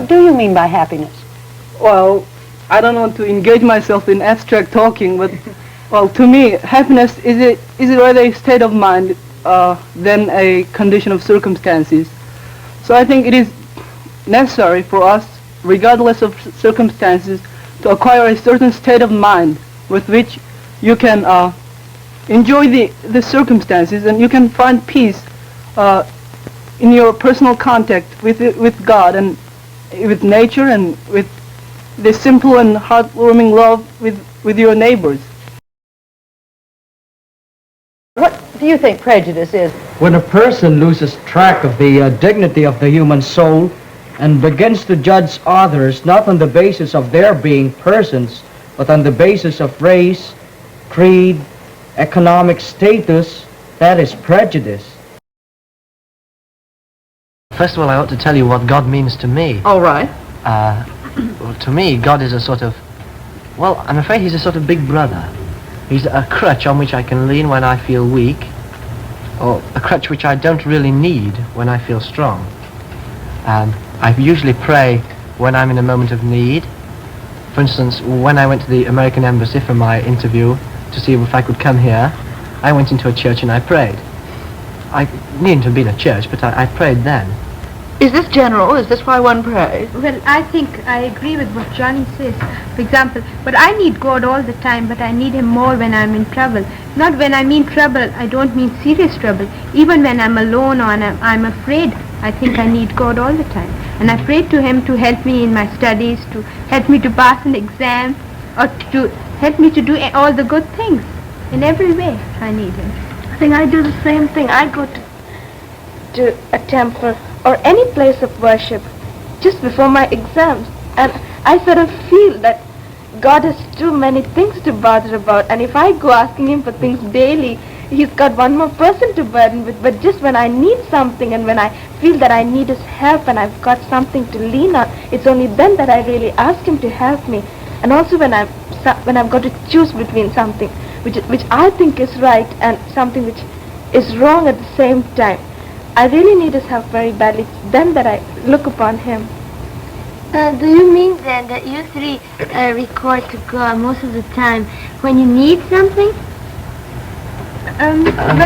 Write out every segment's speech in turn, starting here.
What do you mean by happiness? Well, I don't want to engage myself in abstract talking, but well, to me, happiness is rather a state of mind than a condition of circumstances. So I think it is necessary for us, regardless of circumstances, to acquire a certain state of mind with which you can enjoy the circumstances, and you can find peace in your personal contact with God and with nature and with the simple and heartwarming love with your neighbors. What do you think prejudice is? When a person loses track of the dignity of the human soul and begins to judge others not on the basis of their being persons, but on the basis of race, creed, economic status, that is prejudice. First of all, I ought to tell you what God means to me. All right. Well, to me, God is a sort of, well, I'm afraid he's a sort of big brother. He's a crutch on which I can lean when I feel weak, or a crutch which I don't really need when I feel strong. I usually pray when I'm in a moment of need. For instance, when I went to the American Embassy for my interview to see if I could come here, I went into a church and I prayed. I needn't have been a church, but I prayed then. Is this general? Is this why one prays? Well, I think I agree with what Johnny says. For example, but I need God all the time, but I need him more when I'm in trouble. Not when I mean trouble, I don't mean serious trouble. Even when I'm alone or I'm afraid, I think I need God all the time. And I pray to him to help me in my studies, to help me to pass an exam, or to help me to do all the good things. In every way, I need him. I think I do the same thing. I go to a temple or any place of worship just before my exams, and I sort of feel that God has too many things to bother about, and if I go asking him for things daily, he's got one more person to burden with. But just when I need something and when I feel that I need his help and I've got something to lean on, it's only then that I really ask him to help me. And also when I've got to choose between something which I think is right and something which is wrong at the same time, I really need his help very badly. Then that I look upon him. Do you mean then that you three record to God most of the time when you need something? Well,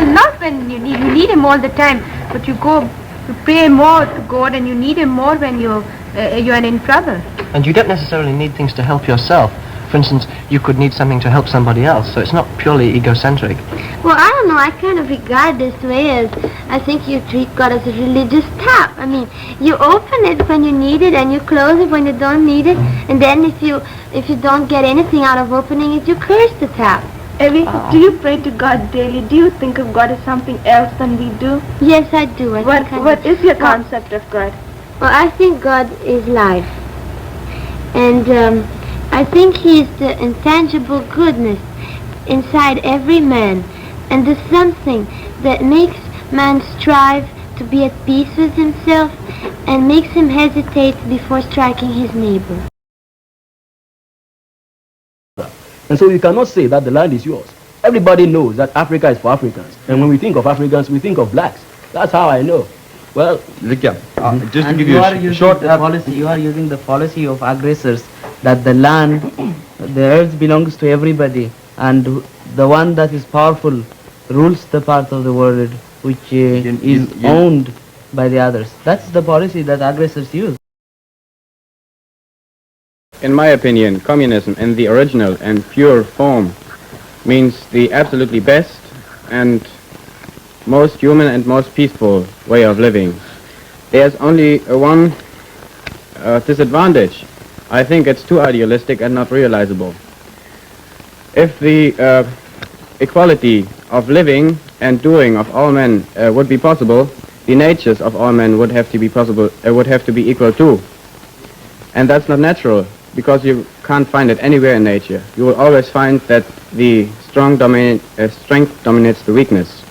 not when you need him all the time, but you go to pray more to God, and you need him more when you're in trouble. And you don't necessarily need things to help yourself. For instance, you could need something to help somebody else, so it's not purely egocentric. Well, I don't know. I kind of regard this way as, I think you treat God as a religious tap. I mean, you open it when you need it, and you close it when you don't need it, and then if you don't get anything out of opening it, you curse the tap. Evie, do you pray to God daily? Do you think of God as something else than we do? Yes, I do. What is your concept of God? Well, I think God is life. And I think he's the intangible goodness inside every man. And there's something that makes man strive to be at peace with himself and makes him hesitate before striking his neighbor. And so you cannot say that the land is yours. Everybody knows that Africa is for Africans. And when we think of Africans, we think of blacks. That's how I know. Well, just to give you a short policy, you are using the policy of aggressors that the land, the earth belongs to everybody, and the one that is powerful rules the part of the world which is owned by the others. That's the policy that aggressors use. In my opinion, communism in the original and pure form means the absolutely best and most human and most peaceful way of living. There's only one disadvantage. I think it's too idealistic and not realizable. If the equality of living and doing of all men would be possible, the natures of all men would have to be possible. Would have to be equal too, and that's not natural because you can't find it anywhere in nature. You will always find that the strength dominates the weakness.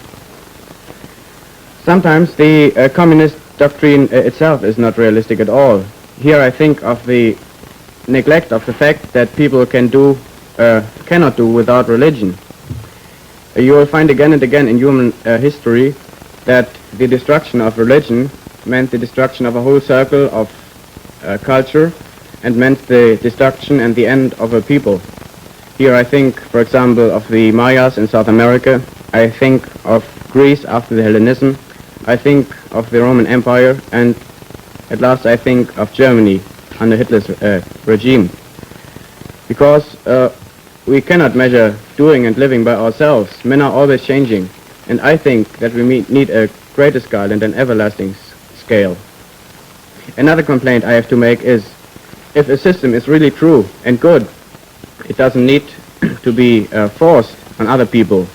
Sometimes the communist doctrine itself is not realistic at all. Here I think of the neglect of the fact that people cannot do without religion. You will find again and again in human history that the destruction of religion meant the destruction of a whole circle of culture and meant the destruction and the end of a people. Here I think, for example, of the Mayas in South America. I think of Greece after the Hellenism. I think of the Roman Empire, and at last I think of Germany under Hitler's regime. Because we cannot measure doing and living by ourselves. Men are always changing, and I think that we need a greater scale and an everlasting scale. Another complaint I have to make is, if a system is really true and good, it doesn't need to be forced on other people.